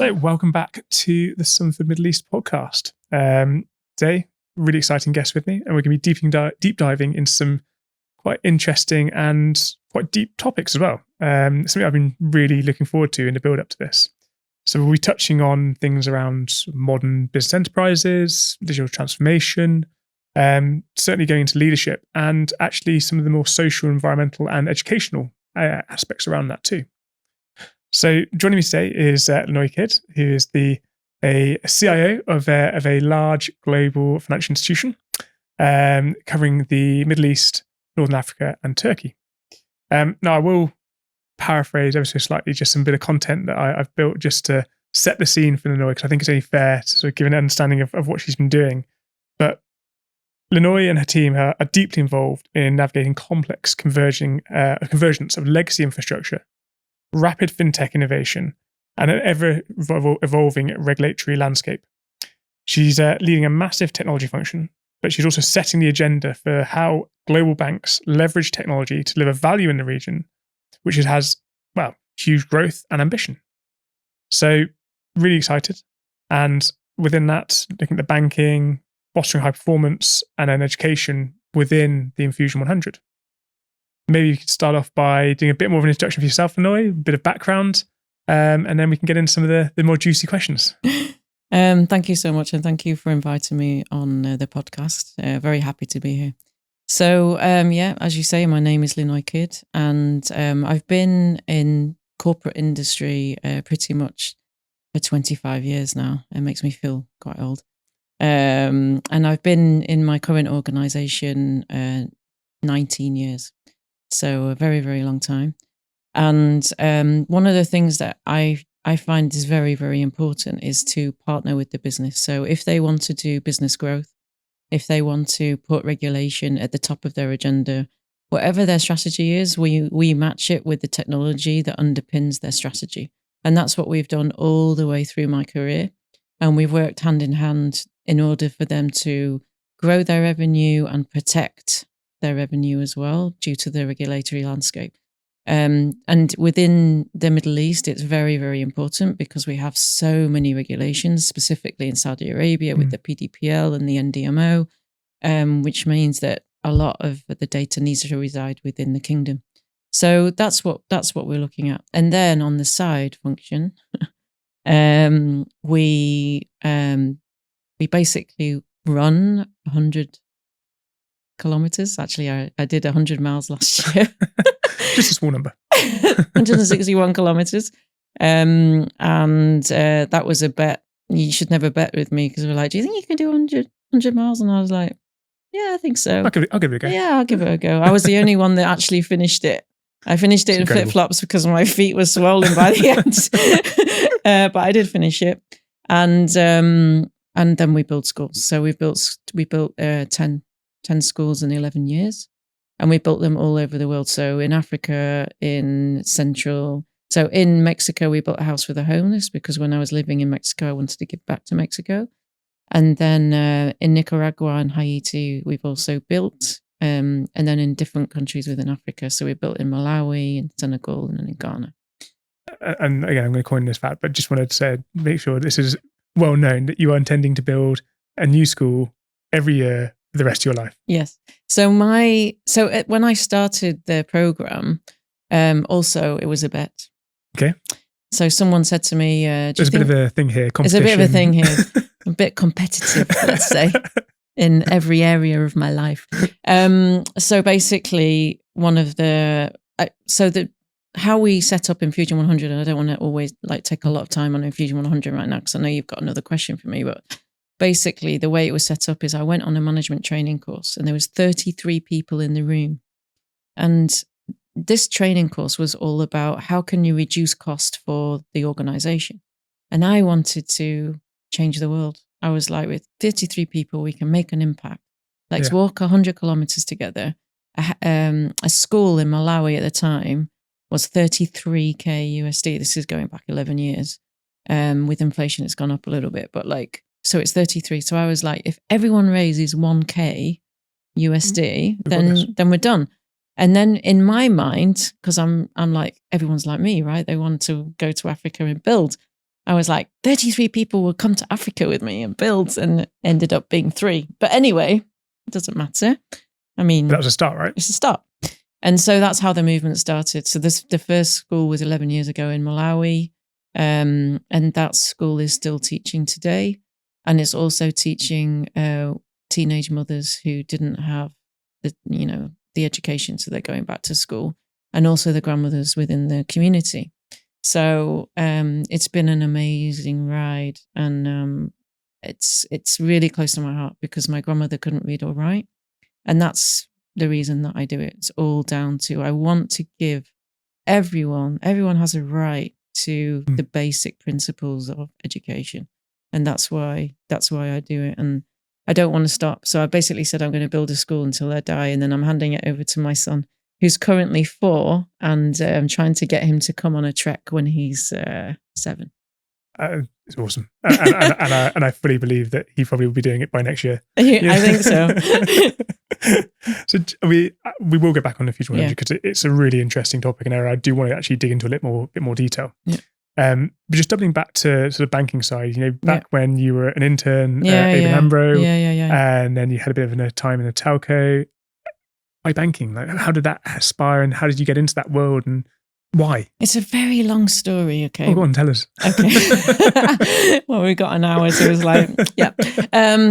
So, welcome back to the Somerford Middle East podcast. Today, really exciting guest with me, and we're going to be deep diving into some quite interesting and quite deep topics as well. Something I've been really looking forward to in the build up to this. So, we'll be touching on things around modern business enterprises, digital transformation, certainly going into leadership, and actually some of the more social, environmental, and educational aspects around that too. So joining me today is Linoy Kidd, who is a CIO of a large global financial institution covering the Middle East, Northern Africa, and Turkey. Now, I will paraphrase ever so slightly just some bit of content that I've built just to set the scene for Linoy, because I think it's only fair to sort of give an understanding of what she's been doing. But Linoy and her team are deeply involved in navigating complex convergence of legacy infrastructure, rapid fintech innovation, and an ever-evolving regulatory landscape. She's leading a massive technology function, but she's also setting the agenda for how global banks leverage technology to deliver value in the region, which it has, well, huge growth and ambition. So, really excited. And within that, looking at the banking, fostering high performance, and then education within the Infusion 100. Maybe you could start off by doing a bit more of an introduction for yourself, Linoy, a bit of background, and then we can get into some of the more juicy questions. Thank you so much, and thank you for inviting me on the podcast. Very happy to be here. So, as you say, my name is Linoy Kidd, and I've been in corporate industry pretty much for 25 years now. It makes me feel quite old. And I've been in my current organisation 19 years. So a very, very long time. And one of the things that I find is very, very important is to partner with the business. So if they want to do business growth, if they want to put regulation at the top of their agenda, whatever their strategy is, we match it with the technology that underpins their strategy. And that's what we've done all the way through my career. And we've worked hand in hand in order for them to grow their revenue and protect their revenue as well due to the regulatory landscape. And within the Middle East, it's very, very important because we have so many regulations, specifically in Saudi Arabia with the PDPL and the NDMO, which means that a lot of the data needs to reside within the kingdom. So that's what we're looking at. And then on the side function, we basically run 100 kilometers. Actually, I did 100 miles last year. Just a small number. 161 kilometers. And that was a bet. You should never bet with me because we're like, do you think you can do 100 miles? And I was like, yeah, I think so. I'll give it a go. Yeah, I'll give it a go. I was the only one that actually finished it. I finished it in flip-flops because my feet were swollen by the end. But I did finish it. And then we built schools. So we built 10 schools in 11 years, and we built them all over the world. So in Africa, in Mexico, we built a house for the homeless because when I was living in Mexico, I wanted to give back to Mexico. And then in Nicaragua and Haiti, we've also built, and then in different countries within Africa. So we built in Malawi, in Senegal, and then in Ghana. And again, I'm going to coin this fact, but just wanted to say, make sure this is well known that you are intending to build a new school every year for the rest of your life. Yes. So when I started the program, also it was a bet. Okay. So someone said to me, there's a bit of a thing here. There's a bit of a thing here. A bit competitive, let's say, in every area of my life. So basically, how we set up Infusion 100, and I don't want to always take a lot of time on Infusion 100 right now because I know you've got another question for me, but basically the way it was set up is I went on a management training course and there was 33 people in the room. And this training course was all about how can you reduce cost for the organization. And I wanted to change the world. I was like, with 33 people, we can make an impact. Let's walk 100 kilometers together. A school in Malawi at the time was 33K USD. This is going back 11 years. With inflation, it's gone up a little bit, but so it's 33. So I was like, if everyone raises 1K USD, then we're done. And then in my mind, because I'm like, everyone's like me, right? They want to go to Africa and build. I was like, 33 people will come to Africa with me and build, and it ended up being 3. But anyway, it doesn't matter. I mean, That was a start, right? It's a start. And so that's how the movement started. So the first school was 11 years ago in Malawi. And that school is still teaching today. And it's also teaching teenage mothers who didn't have the education, so they're going back to school, and also the grandmothers within the community. So it's been an amazing ride, and it's really close to my heart because my grandmother couldn't read or write, and that's the reason that I do it. It's all down to I want to give everyone has a right to the basic principles of education, and that's why I do it. And I don't want to stop. So I basically said I'm going to build a school until I die, and then I'm handing it over to my son, who's currently 4, and I'm trying to get him to come on a trek when he's 7. It's awesome, and I fully believe that he probably will be doing it by next year. I think so. So we will get back on the future energy because it's a really interesting topic and area. I do want to actually dig into a bit more detail. Yeah. But just doubling back to sort of banking side, back when you were an intern at ABN AMRO, and then you had a bit of a time in a telco. Why banking? Like, how did that aspire, and how did you get into that world, and why? It's a very long story. Okay. Oh, go on, tell us. Okay. Well, we got an hour, so it was like, yeah.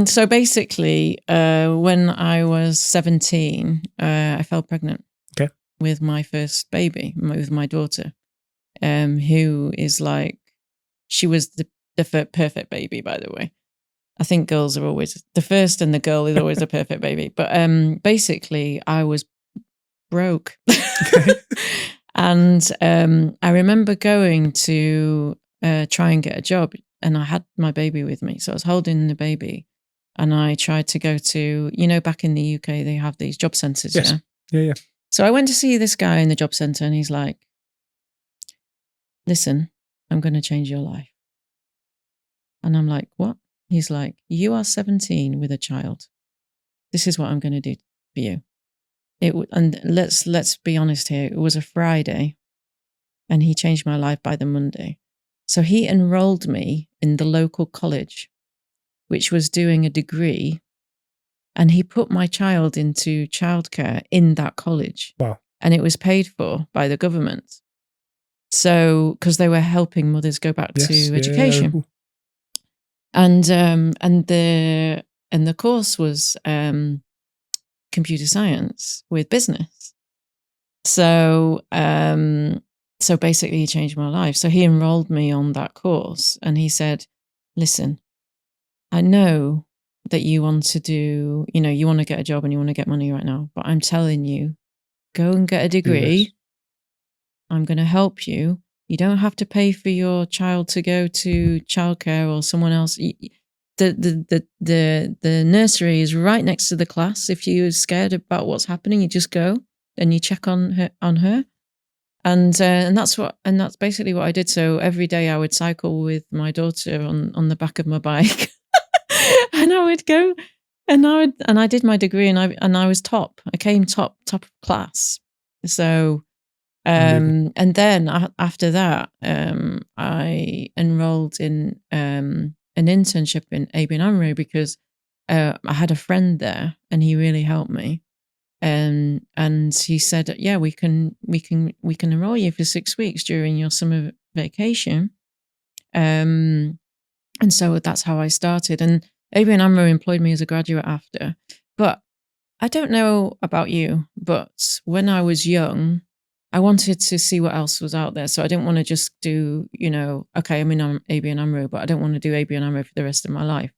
So basically, when I was 17, I fell pregnant. Okay. With my first baby, with my daughter. Who is like, she was the perfect baby, by the way. I think girls are always, the first and the girl is always a perfect baby. But basically, I was broke. Okay. And I remember going to try and get a job, and I had my baby with me. So I was holding the baby, and I tried to go to, back in the UK, they have these job centres. Yes. Yeah. So I went to see this guy in the job centre, and he's like, listen, I'm going to change your life. And I'm like, what? He's like, you are 17 with a child. This is what I'm going to do for you. And let's be honest here. It was a Friday, and he changed my life by the Monday. So he enrolled me in the local college, which was doing a degree, and he put my child into childcare in that college. Wow. And it was paid for by the government. So, because they were helping mothers go back to education, and the course was computer science with business. So, so basically, he changed my life. So he enrolled me on that course, and he said, "Listen, I know that you want to do, you want to get a job and you want to get money right now, but I'm telling you, go and get a degree." Yes. I'm going to help you. You don't have to pay for your child to go to childcare or someone else. The nursery is right next to the class. If you're scared about what's happening, you just go and you check on her. And that's basically what I did. So every day I would cycle with my daughter on the back of my bike, and I would go, and I did my degree, and I was top. I came top of class. So. And then after that, I enrolled in an internship in ABN AMRO because I had a friend there, and he really helped me. And he said, "Yeah, we can enroll you for 6 weeks during your summer vacation." And so that's how I started. And ABN AMRO employed me as a graduate after. But I don't know about you, but when I was young, I wanted to see what else was out there. So I didn't want to just do, okay, I'm in ABN AMRO, but I don't want to do ABN AMRO for the rest of my life.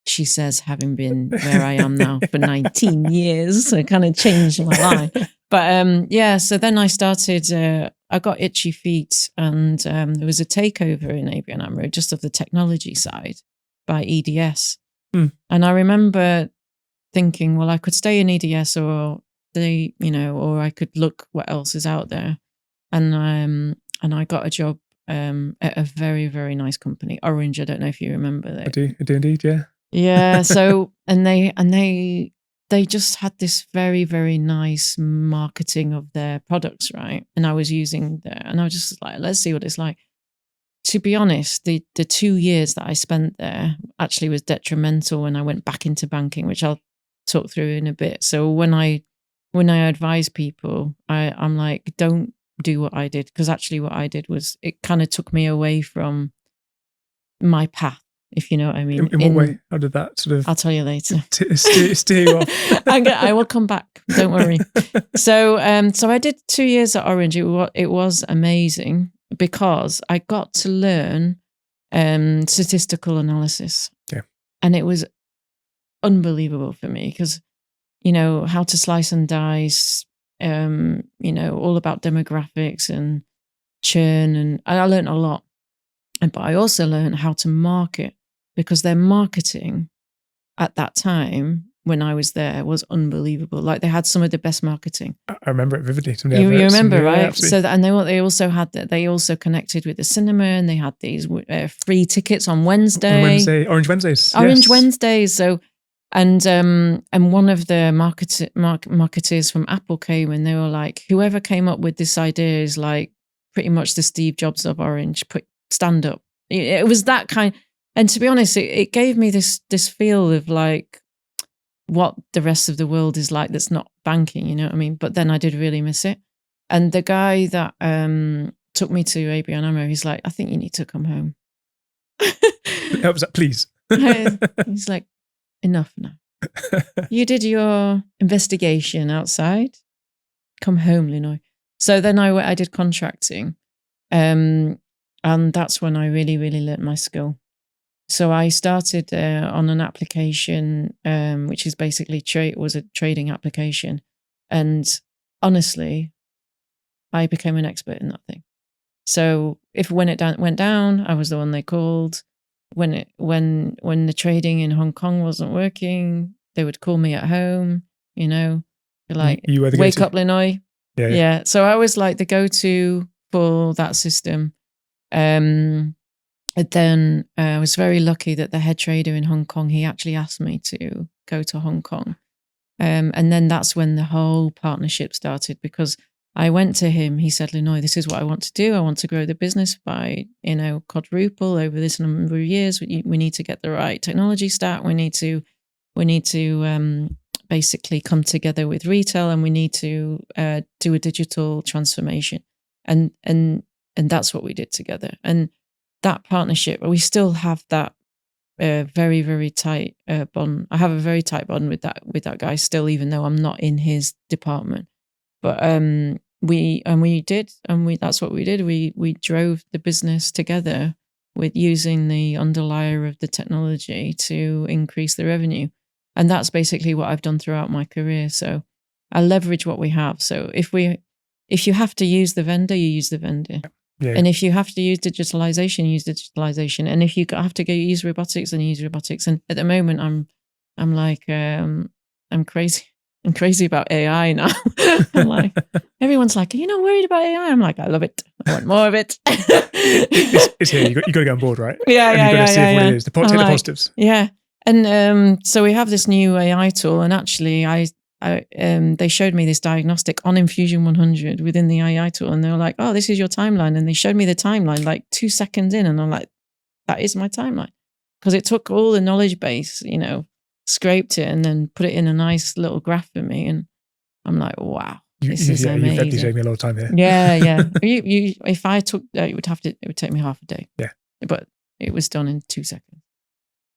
She says, having been where I am now for 19 years, so it kind of changed my life. But so then I started, I got itchy feet, and there was a takeover in ABN AMRO, just of the technology side, by EDS. And I remember thinking, well, I could stay in EDS or or I could look what else is out there. And I got a job at a very, very nice company, Orange. I don't know if you remember that. I do indeed, yeah. Yeah. So and they just had this very, very nice marketing of their products, right? And I was using and I was just like, let's see what it's like. to be honest, the 2 years that I spent there actually was detrimental when I went back into banking, which I'll talk through in a bit. So when I advise people, I'm like, don't do what I did, because actually what I did was it kind of took me away from my path, if you know what I mean. In what way? How did that sort of? I'll tell you later. Steer you off. I will come back. Don't worry. So I did 2 years at Orange. It was amazing because I got to learn statistical analysis. Yeah. And it was unbelievable for me because, you know, how to slice and dice, you know, all about demographics and churn. And I learned a lot. But I also learned how to market, because their marketing at that time when I was there was unbelievable. Like, they had some of the best marketing. I remember it vividly. You remember, right? Absolutely. So, and they also had that. They also connected with the cinema, and they had these free tickets on Wednesday. Orange Wednesdays. Orange Wednesdays. So, and one of the marketers from Apple came, and they were like, whoever came up with this idea is like pretty much the Steve Jobs of Orange. Stand up. It was that kind. And to be honest, it gave me this feel of like what the rest of the world is like that's not banking, you know what I mean? But then I did really miss it. And the guy that took me to ABN AMRO, he's like, I think you need to come home. How was that, please? He's like, enough now. You did your investigation outside. Come home, Linoy. So then I did contracting. And that's when I really, really learnt my skill. So I started on an application, which is basically was a trading application. And honestly, I became an expert in that thing. So when it went down, I was the one they called. When the trading in Hong Kong wasn't working, they would call me at home, you know, like, you were the wake go-to. up, Linoy. Yeah. So I was like the go-to for that system. And then I was very lucky that the head trader in Hong Kong, he actually asked me to go to Hong Kong. And then that's when the whole partnership started, because I went to him. He said, Linoy, this is what I want to do. I want to grow the business by, you know, quadruple over this number of years. We need to get the right technology stack. We need to basically come together with retail, and we need to do a digital transformation. And that's what we did together. And that partnership, we still have that very, very tight bond. I have a very tight bond with that guy still, even though I'm not in his department. But that's what we did. We drove the business together with using the underlier of the technology to increase the revenue. And that's basically what I've done throughout my career. So I leverage what we have. So if you have to use the vendor, you use the vendor. Yeah. And if you have to use digitalization, use digitalization. And if you have to go use robotics, then use robotics. And at the moment, I'm like, I'm crazy. I'm crazy about AI now. I'm like, everyone's like, are you not worried about AI? I'm like, I love it. I want more of it. It's here. You got to go on board, right? Yeah, and you've got to see what it is. Take the positives. Yeah. And so we have this new AI tool, and actually they showed me this diagnostic on Infusion 100 within the AI tool, and they were like, oh, this is your timeline. And they showed me the timeline like 2 seconds in, and I'm like, that is my timeline. Because it took all the knowledge base, you know, scraped it and then put it in a nice little graph for me. And I'm like, wow, this is amazing. You've definitely saved me a lot of time here. Yeah. If I took, it would take me half a day. Yeah. But it was done in 2 seconds.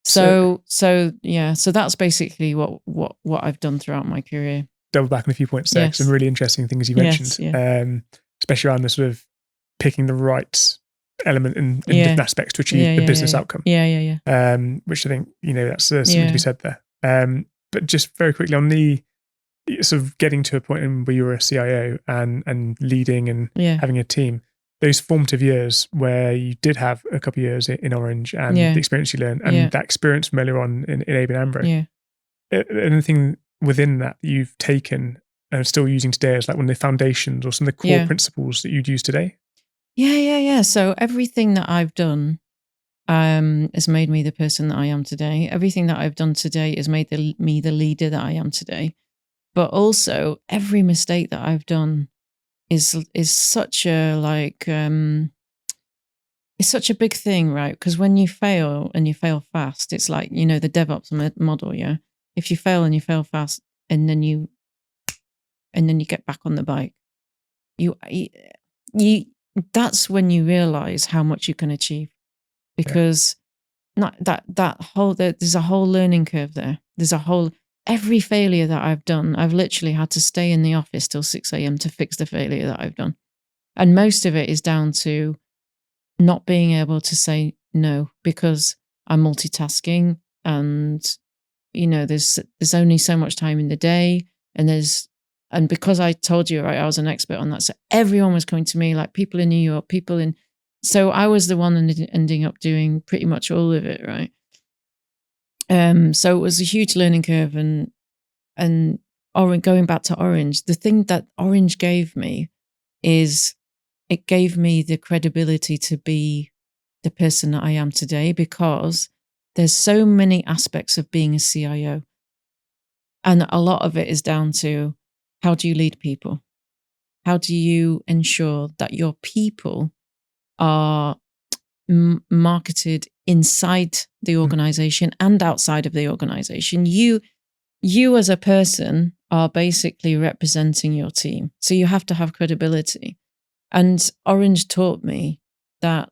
So that's basically what I've done throughout my career. Double back on a few points there. Yes. Some really interesting things you mentioned, especially around the sort of picking the right element in different aspects to achieve the business outcome. Yeah. Which I think, you know, that's something to be said there. But just very quickly on the sort of getting to a point where you were a CIO and leading and having a team, those formative years where you did have a couple of years in Orange and the experience you learned and that experience from earlier on in ABN AMRO. Anything within that you've taken and are still using today as like one of the foundations or some of the core principles that you'd use today? Yeah. So everything that I've done has made me the person that I am today. Everything that I've done today has made me the leader that I am today. But also every mistake that I've done is such a like it's such a big thing, right? Because when you fail and you fail fast, it's like, you know, the DevOps model, yeah? If you fail and you fail fast and then you get back on the bike, you that's when you realize how much you can achieve, because not there's a whole learning curve there. There's a whole, every failure that I've done, I've literally had to stay in the office till 6 a.m. to fix the failure that I've done. And most of it is down to not being able to say no, because I'm multitasking, and, you know, there's only so much time in the day, and because I told you, right, I was an expert on that. So everyone was coming to me, like people in New York, so I was the one ending up doing pretty much all of it, right? So it was a huge learning curve, and going back to Orange, the thing that Orange gave me is it gave me the credibility to be the person that I am today, because there's so many aspects of being a CIO. And a lot of it is down to, how do you lead people? How do you ensure that your people are marketed inside the organization and outside of the organization? You as a person are basically representing your team. So you have to have credibility. And Orange taught me that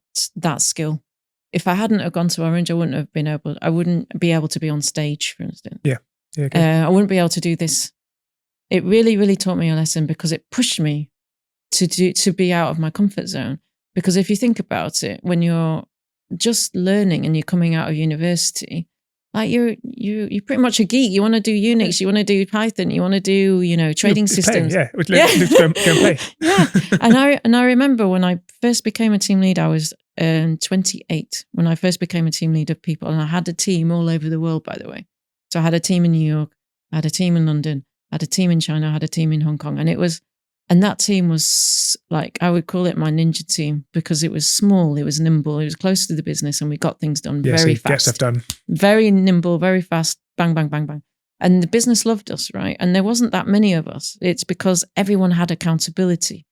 skill. If I hadn't have gone to Orange, I wouldn't be able to be on stage, for instance. Yeah. Okay. I wouldn't be able to do this. It really, really taught me a lesson, because it pushed me to be out of my comfort zone. Because if you think about it, when you're just learning and you're coming out of university, like you're pretty much a geek. You want to do Unix, you want to do Python, you want to do, you know, trading systems. Go and play. Yeah. And I remember when I first became a team lead, I was 28 when I first became a team lead of people, and I had a team all over the world, by the way. So I had a team in New York, I had a team in London, I had a team in China, I had a team in Hong Kong, and that team was like, I would call it my ninja team, because it was small, it was nimble, it was close to the business, and we got things done very fast. Get stuff done. Very nimble, very fast, bang, bang, bang, bang. And the business loved us, right? And there wasn't that many of us. It's because everyone had accountability.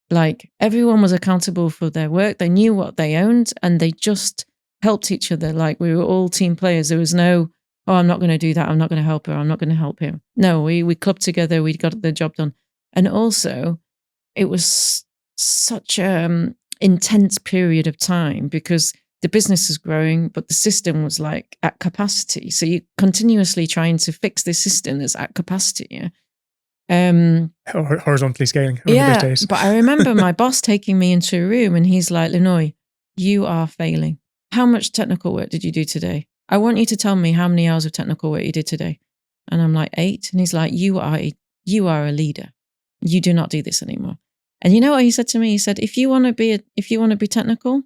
Like everyone was accountable for their work. They knew what they owned, and they just helped each other. Like we were all team players. There was no, oh, I'm not going to do that, I'm not going to help her, I'm not going to help him. No, we clubbed together, we got the job done. And also, it was such an intense period of time, because the business was growing, but the system was like at capacity. So you're continuously trying to fix this system that's at capacity. Yeah? Horizontally scaling. Those days. But I remember my boss taking me into a room, and he's like, Linoy, you are failing. How much technical work did you do today? I want you to tell me how many hours of technical work you did today. And I'm like, 8. And he's like, you are a leader. You do not do this anymore. And you know what he said to me? He said, if you want to be technical,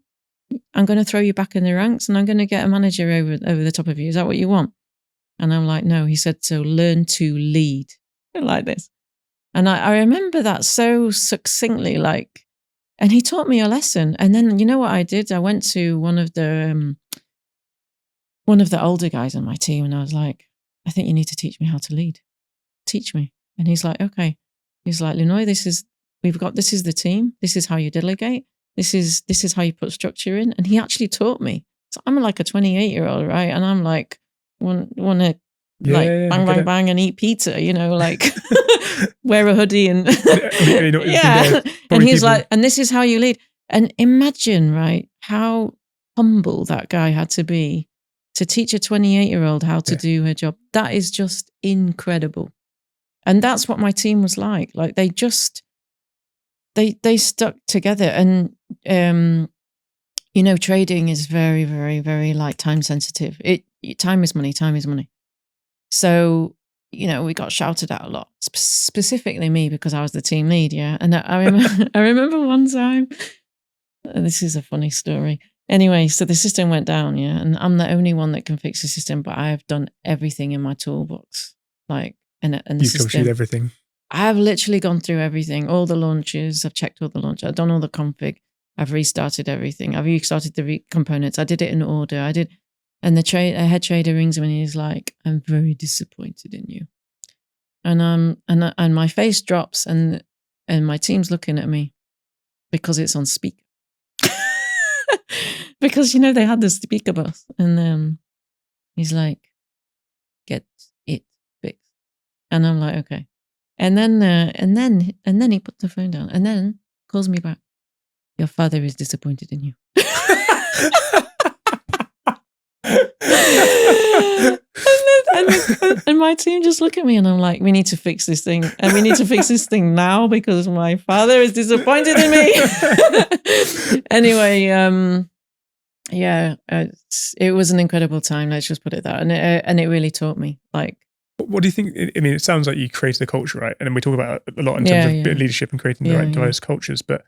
I'm going to throw you back in the ranks, and I'm going to get a manager over the top of you. Is that what you want? And I'm like, no. He said, so learn to lead. Like this. And I remember that so succinctly, like, and he taught me a lesson. And then, you know what I did? I went to one of the older guys on my team, and I was like, I think you need to teach me how to lead. Teach me. And he's like, okay. He's like, Linoy, this is the team. This is how you delegate. This is how you put structure in. And he actually taught me. So I'm like a 28-year-old, right? And I'm like, want to bang, bang, and eat pizza, you know, like wear a hoodie and yeah. And he's like, and this is how you lead. And imagine, right, how humble that guy had to be to teach a 28-year-old how to do her job. That is just incredible. And that's what my team was like. Like they just, they stuck together. And, you know, trading is very, very, very like time sensitive. Time is money. So, you know, we got shouted at a lot, specifically me, because I was the team lead. Yeah. And I remember one time, this is a funny story. Anyway, so the system went down. Yeah. And I'm the only one that can fix the system, but I have done everything in my toolbox. Like, and the you've troubleshooted everything. I've literally gone through everything, all the launches. I've checked all the launches. I've done all the config. I've restarted everything. I've restarted the components. I did it in order. I did. And the head trader rings me, and he's like, I'm very disappointed in you. And my face drops, and my team's looking at me because it's on speaker. Because, they had the speaker bus, and he's like, get it fixed. And I'm like, okay. And then he put the phone down and then calls me back. Your father is disappointed in you. and my team just look at me and I'm like, we need to fix this thing. And we need to fix this thing now because my father is disappointed in me. Anyway, it was an incredible time. Let's just put it that. And it really taught me, like, what do you think? I mean, it sounds like you created a culture, right? And then we talk about it a lot in terms of leadership and creating the right diverse cultures, but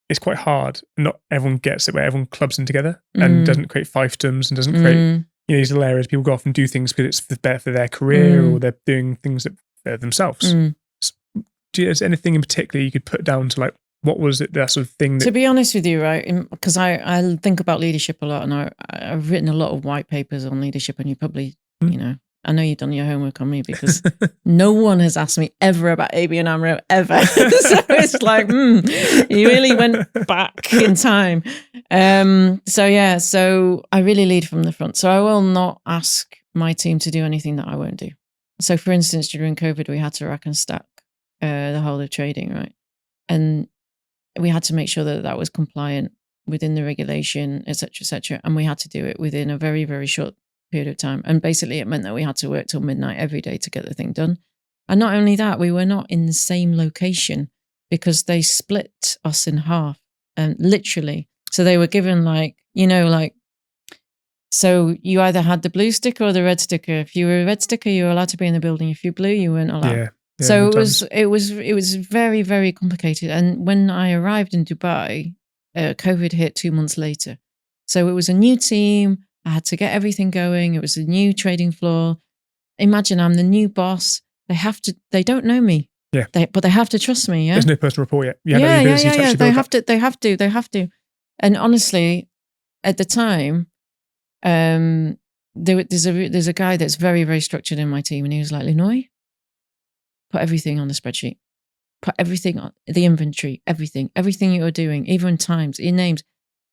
it's quite hard. Not everyone gets it where everyone clubs in together and doesn't create fiefdoms and doesn't create, these little areas. People go off and do things because it's better for their career or they're doing things that for themselves. Is there anything in particular you could put down to, like, what was it, that sort of thing? To be honest with you, right, because I think about leadership a lot, and I've written a lot of white papers on leadership, and you probably, I know you've done your homework on me because no one has asked me ever about ABN AMRO ever. So it's like, you really went back in time. So I really lead from the front. So I will not ask my team to do anything that I won't do. So for instance, during COVID, we had to rack and stack the whole of trading, right? And we had to make sure that that was compliant within the regulation, et cetera, and we had to do it within a very, very short period of time. And basically it meant that we had to work till midnight every day to get the thing done. And not only that, we were not in the same location because they split us in half, and literally. So they were given so you either had the blue sticker or the red sticker. If you were a red sticker, you were allowed to be in the building. If you blue, you weren't allowed. Yeah, so it was very, very complicated. And when I arrived in Dubai, COVID hit 2 months later. So it was a new team. I had to get everything going. It was a new trading floor. Imagine I'm the new boss. They don't know me. Yeah. But they have to trust me. Yeah. There's no personal rapport yet. You have no ability to actually build They have to. And honestly, at the time, there's a guy that's very, very structured in my team, and he was like, Linoy, put everything on the spreadsheet. Put everything on the inventory, everything you're doing, even times, your names.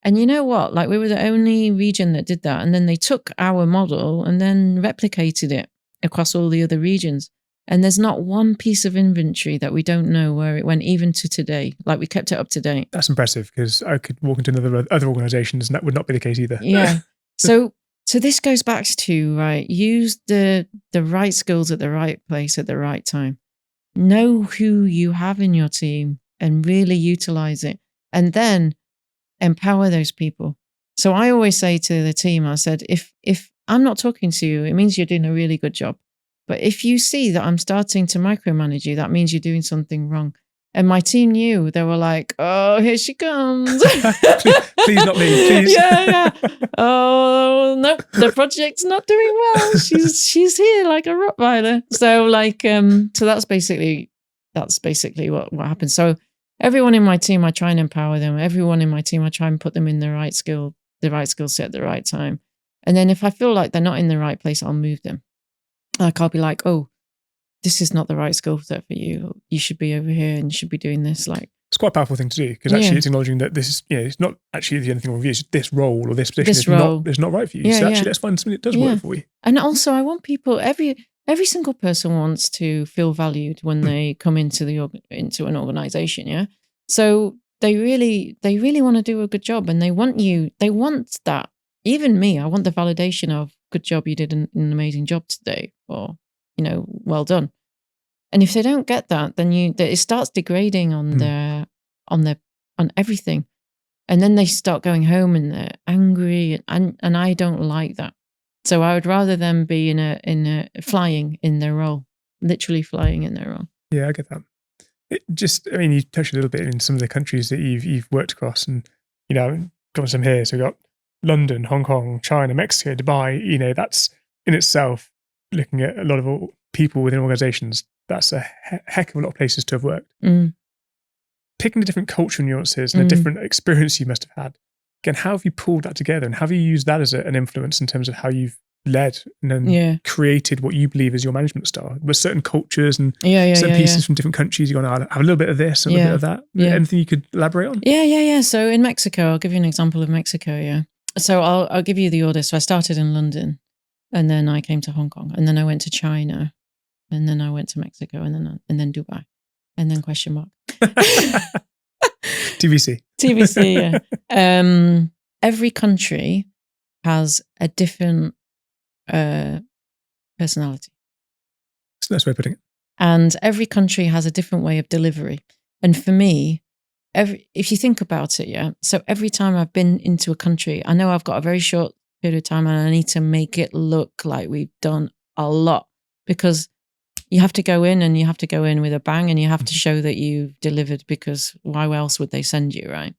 And you know what? Like, we were the only region that did that. And then they took our model and then replicated it across all the other regions. And there's not one piece of inventory that we don't know where it went, even to today. Like, we kept it up to date. That's impressive, because I could walk into other organizations and that would not be the case either. Yeah. So this goes back to, right, use the right skills at the right place at the right time. Know who you have in your team and really utilize it. And then empower those people. So I always say to the team, I said, if I'm not talking to you, it means you're doing a really good job. But if you see that I'm starting to micromanage you, that means you're doing something wrong. And my team knew. They were like, oh, here she comes. Please, not me, please. Yeah. Oh, no, the project's not doing well. She's here like a Rottweiler. So that's basically what happened. So everyone in my team, I try and empower them. Everyone in my team, I try and put them in the right skill set at the right time. And then if I feel like they're not in the right place, I'll move them. Like, I'll be like, oh, this is not the right skill set for you. You should be over here and you should be doing this. Like, it's quite a powerful thing to do, because actually it's acknowledging that this is, it's not actually the only thing wrong with you. It's this role or this position is not right for you. So actually, let's find something that does work for you. And also, I want people, every single person wants to feel valued when they come into an organization. Yeah. So they really want to do a good job, and they want that. Even me, I want the validation of, good job, you did an amazing job today, or, well done. And if they don't get that, then it starts degrading on everything. And then they start going home and they're angry, and I don't like that. So I would rather them be flying in their role, literally flying in their role. Yeah, I get that. You touched a little bit in some of the countries that you've worked across, and got some here. So we've got London, Hong Kong, China, Mexico, Dubai. That's in itself, looking at a lot of people within organizations, that's a heck of a lot of places to have worked. Picking the different cultural nuances and the different experience you must have had. Again, how have you pulled that together, and how have you used that as an influence in terms of how you've led and then created what you believe is your management style. With certain cultures and certain pieces from different countries, you're going to have a little bit of this and a little bit of that. Anything you could elaborate on? Yeah. So in Mexico, I'll give you an example of Mexico. Yeah. So I'll give you the order. So I started in London, and then I came to Hong Kong, and then I went to China, and then I went to Mexico, and then Dubai, and then question mark. TBC. Yeah. Every country has a different personality. That's a nice way of putting it. And every country has a different way of delivery. And for me, if you think about it, so every time I've been into a country, I know I've got a very short period of time and I need to make it look like we've done a lot, because you have to go in with a bang, and you have to show that you've delivered, because why else would they send you, right?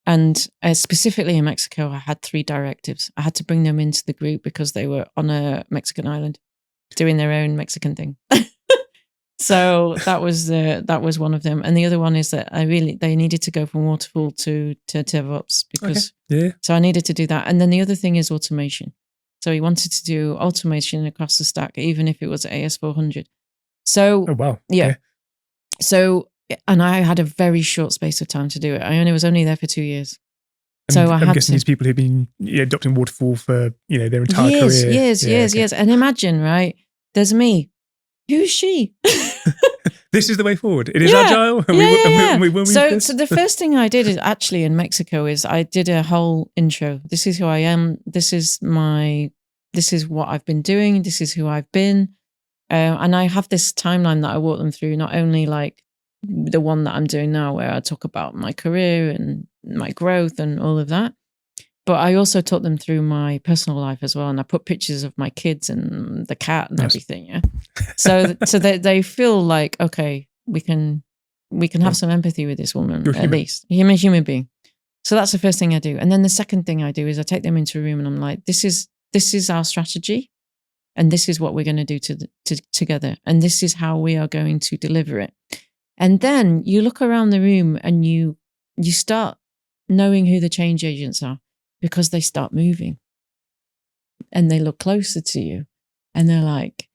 And specifically in Mexico, I had 3 directives. I had to bring them into the group because they were on a Mexican island doing their own Mexican thing. So that was one of them. And the other one is that they needed to go from waterfall to DevOps, because so I needed to do that. And then the other thing is automation. So he wanted to do automation across the stack, even if it was AS400. So oh wow, yeah. So and I had a very short space of time to do it. I was only there for 2 years. So I'm guessing these people who've been adopting waterfall for their entire career. Years. And imagine, right? There's me. Who's she? This is the way forward. It is agile. And we will move this. So the first thing I did is actually in Mexico is I did a whole intro. This is who I am. This is what I've been doing. This is who I've been. And I have this timeline that I walk them through, not only like the one that I'm doing now, where I talk about my career and my growth and all of that, but I also talk them through my personal life as well. And I put pictures of my kids and the cat and everything. Yeah. So they feel like, okay, we can have some empathy with this woman, at least. I'm a human being. So that's the first thing I do. And then the second thing I do is I take them into a room and I'm like, this is our strategy. And this is what we're going to do together. And this is how we are going to deliver it. And then you look around the room and you start knowing who the change agents are, because they start moving and they look closer to you and they're like,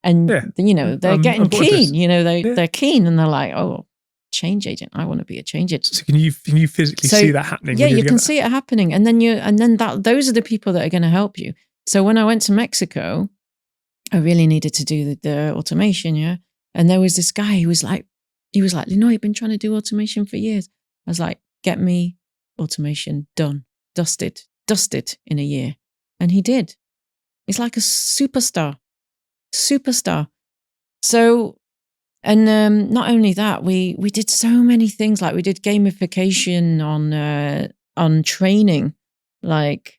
and they're getting keen, they're keen and they're like, oh, change agent. I want to be a change agent. So can you physically see that happening? Yeah, you can see it happening. And then those are the people that are going to help you. So when I went to Mexico, I really needed to do the automation. Yeah. And there was this guy who was like, Linoy, I've been trying to do automation for years. I was like, get me automation done, dusted in a year. And he did. He's like a superstar. So, and not only that, we did so many things. Like we did gamification on training, like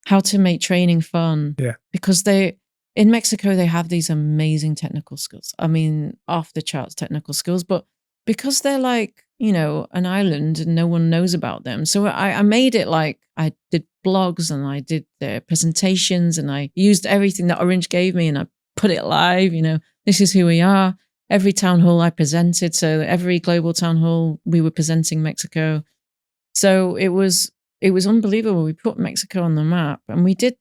how to make training fun. Yeah. Because in Mexico, they have these amazing technical skills. I mean, off the charts technical skills, but because they're like, an island and no one knows about them. So I made it like I did blogs and I did the presentations and I used everything that Orange gave me and I put it live. This is who we are. Every town hall I presented. So every global town hall we were presenting Mexico. So it was unbelievable. We put Mexico on the map and we did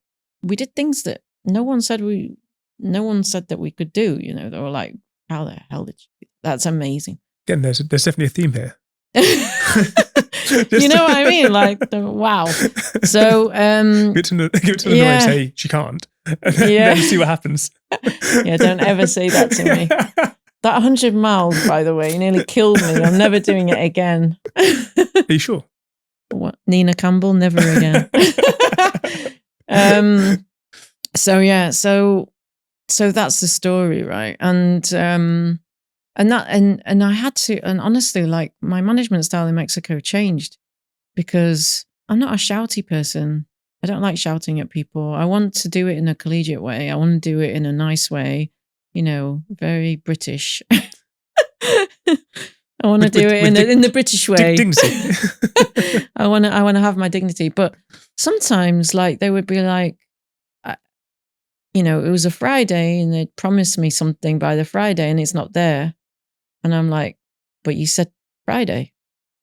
things that no one said that we could do. They were like, how the hell did you do that? That's amazing. Again, there's definitely a theme here. You know what I mean? Like, wow. So, give it to Linoy and say she can't, and then see what happens. Yeah, don't ever say that to me. That 100 miles, by the way, nearly killed me. I'm never doing it again. Are you sure? What? Nina Campbell, never again. So yeah, so that's the story, right? And I had to, and honestly, like my management style in Mexico changed because I'm not a shouty person. I don't like shouting at people. I want to do it in a collegiate way. I want to do it in a nice way, very British. I want to do it in the British way. Dignity. I want to have my dignity. But sometimes, like, they would be like, it was a Friday and they'd promised me something by the Friday and it's not there. And I'm like, but you said Friday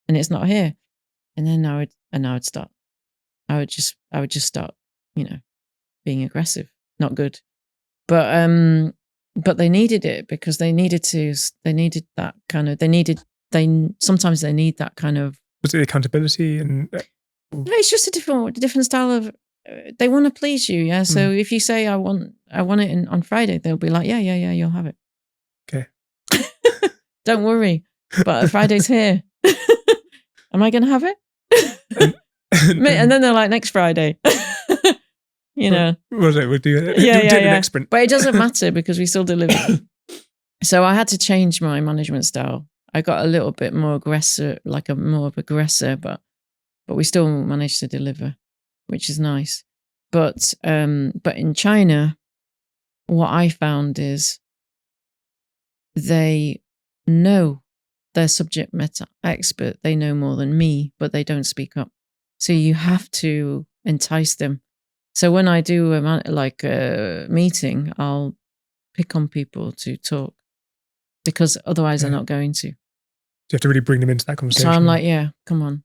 and it's not here. And then I would just start, being aggressive. not good. But they needed it because they needed that kind of, sometimes they need that kind of. Was it accountability and? No, it's just a different style of. They want to please you, yeah. So if you say I want it on Friday, they'll be like, yeah, you'll have it. Okay. Don't worry, but Friday's here. Am I going to have it? And then they're like, next Friday. You know. We'll do it. Yeah, do the next sprint. But it doesn't matter because we still deliver. So I had to change my management style. I got a little bit more aggressive, more of aggressor, but we still managed to deliver, which is nice. But in China, what I found is they know their subject matter expert. They know more than me, but they don't speak up. So you have to entice them. So when I do a meeting, I'll pick on people to talk because otherwise they're not going to. You have to really bring them into that conversation. So I'm like, yeah, come on.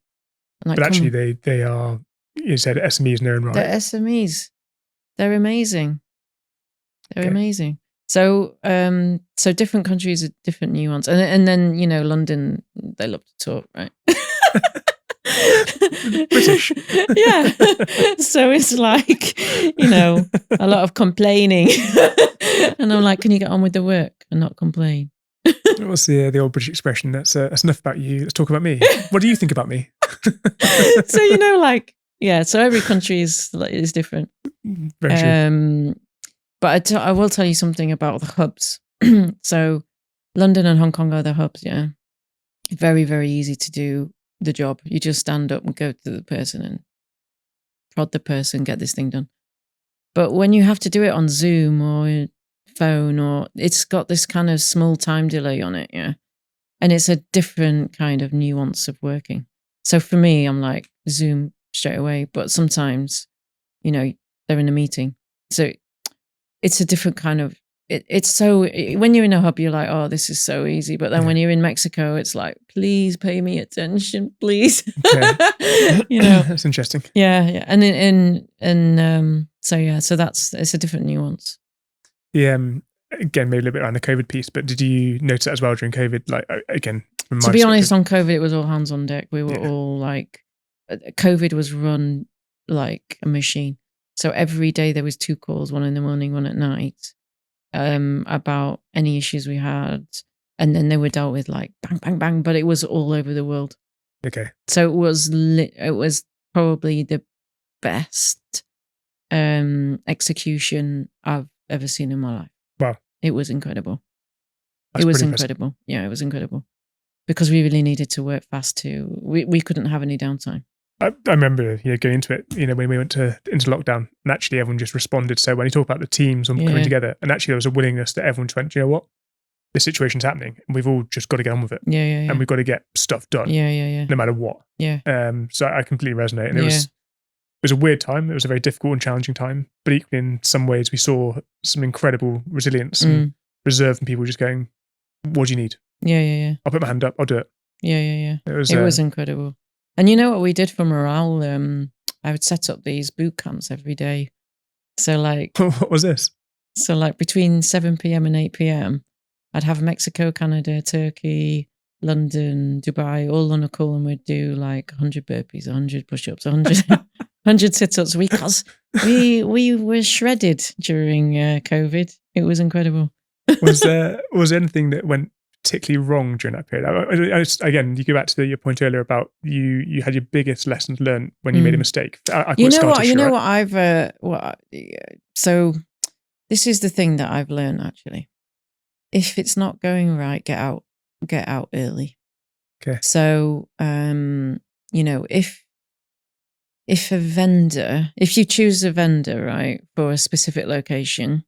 But actually, they are, you said SMEs in their own right. They're SMEs. They're amazing. They're amazing. So so different countries are different nuance. And then, London, they love to talk, right? British. Yeah. So it's like, a lot of complaining. And I'm like, can you get on with the work and not complain? What's the old British expression? That's enough about you. Let's talk about me. What do you think about me? So, so every country is different. Very true. But I will tell you something about the hubs. So London and Hong Kong are the hubs, yeah. Very, very easy to do the job. You just stand up and go to the person and prod the person, get this thing done. But when you have to do it on Zoom or phone, or it's got this kind of small time delay on it, yeah. And it's a different kind of nuance of working. So for me, I'm like Zoom straight away. But sometimes, they're in a meeting. So it's a different kind of, it's so, when you're in a hub, you're like, oh, this is so easy. But then when you're in Mexico, it's like, please pay me attention, please. Okay. That's interesting. Yeah. So it's a different nuance. Yeah. Again, maybe a little bit around the COVID piece, but did you notice that as well during COVID? Like, again, to be honest, on COVID, it was all hands on deck. We were all like, COVID was run like a machine. So every day there was 2 calls, one in the morning, one at night, about any issues we had. And then they were dealt with like bang, bang, bang, but it was all over the world. Okay. So it was probably the best execution I've ever seen in my life. Wow. It was incredible. That's it was impressive. incredible. Yeah, it was incredible. Because we really needed to work fast too. We couldn't have any downtime. I remember going into it, when we went into lockdown, and actually everyone just responded. So when you talk about the teams coming together, and actually there was a willingness that everyone just went, you know what? This situation's happening and we've all just got to get on with it. Yeah. And we've got to get stuff done. Yeah. No matter what. Yeah. So I completely resonate. And it was a weird time. It was a very difficult and challenging time. But equally in some ways we saw some incredible resilience and reserve from people just going, what do you need? Yeah. I'll put my hand up, I'll do it. Yeah. It was incredible. And you know what we did for morale? I would set up these boot camps every day. So like... What was this? So like between 7 p.m. and 8 p.m, I'd have Mexico, Canada, Turkey, London, Dubai, all on a call, and we'd do like 100 burpees, 100 push-ups, 100 sit-ups. Because we were shredded during COVID. It was incredible. Was there anything that went particularly wrong during that period? Again, you go back to your point earlier about you had your biggest lessons learned when you made a mistake. So this is the thing that I've learned actually. If it's not going right, get out early. Okay. So if you choose a vendor, right, for a specific location,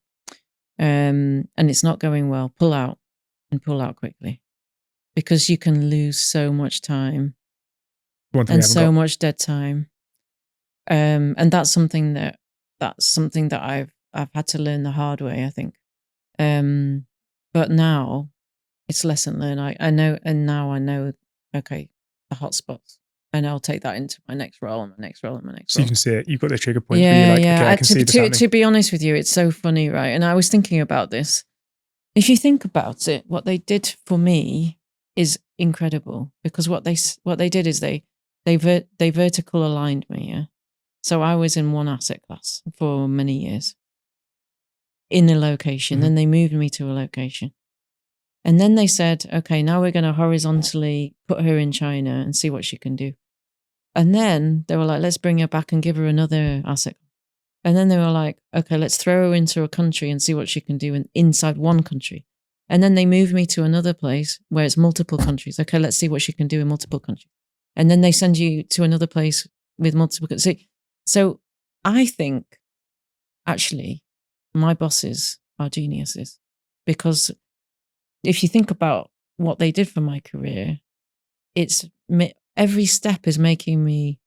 and it's not going well, pull out quickly, because you can lose so much time and so much dead time. And that's something that I've had to learn the hard way, I think. But now it's lesson learned. I know, and now I know, okay, the hotspots. and I'll take that into my next role and my next role and my next So role. you can see it. You've got the trigger points where you're like, okay, I can see this happening. To be honest with you, it's so funny, right? And I was thinking about this. If you think about it, what they did for me is incredible, because what they did is they vertical aligned me. Yeah. So I was in one asset class for many years in a location. Mm-hmm. Then they moved me to a location. And then they said, okay, now we're going to horizontally put her in China and see what she can do. And then they were like, let's bring her back and give her another asset. And then they were like, okay, let's throw her into a country and see what she can do inside one country. And then they moved me to another place where it's multiple countries. Okay, let's see what she can do in multiple countries. And then they send you to another place with multiple countries. So I think, actually, my bosses are geniuses, because if you think about what they did for my career, it's every step is making me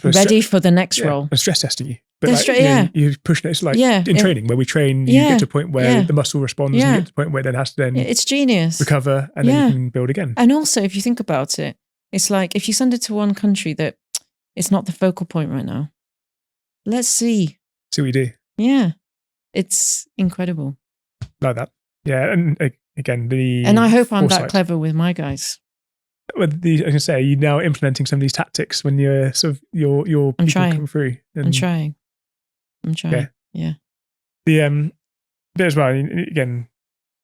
ready for the next role. And stress testing you. But you're pushing it. It's like in training, where we train, you get to a point where the muscle responds, and you get to a point where it then has to then it's genius. recover, and then you can build again. And also, if you think about it, it's like if you send it to one country that it's not the focal point right now, let's see what you do. Yeah. It's incredible. Like that. Yeah. And again, and I hope I'm that clever with my guys. I can say, you're now implementing some of these tactics when you're sort of your people come through. I'm trying. Yeah. The bit as well, again,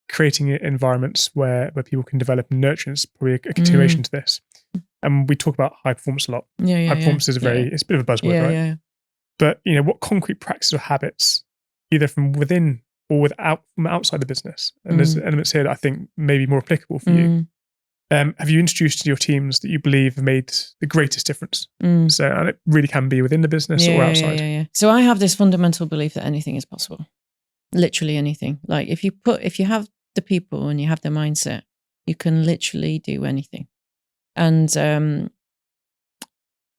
creating environments where people can develop and nurture is probably a continuation to this. And we talk about high performance a lot. High performance is it's a bit of a buzzword, right? Yeah. But what concrete practices or habits, either from within or from outside the business, and there's elements here that I think may be more applicable for you. Have you introduced to your teams that you believe have made the greatest difference? So, and it really can be within the business or outside. Yeah. So I have this fundamental belief that anything is possible. Literally anything. Like if you have the people and you have the mindset, you can literally do anything. And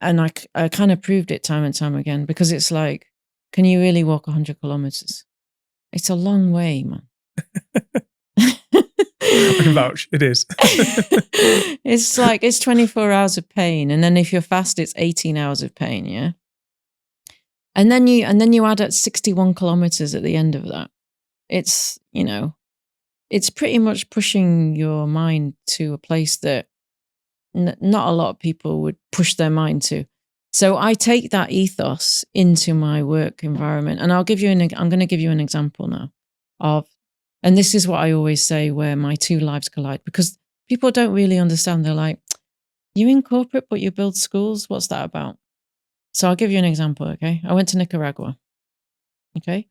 I kind of proved it time and time again, because it's like, can you really walk 100 kilometers? It's a long way, man. I can vouch. It is. It's like, it's 24 hours of pain. And then if you're fast, it's 18 hours of pain. Yeah. And then you add at 61 kilometers at the end of that. It's, it's pretty much pushing your mind to a place that not a lot of people would push their mind to. So I take that ethos into my work environment, and I'm going to give you an example now of, and this is what I always say, where my two lives collide, because people don't really understand. They're like, you're in corporate, but you build schools. What's that about? So I'll give you an example. Okay. I went to Nicaragua. Okay.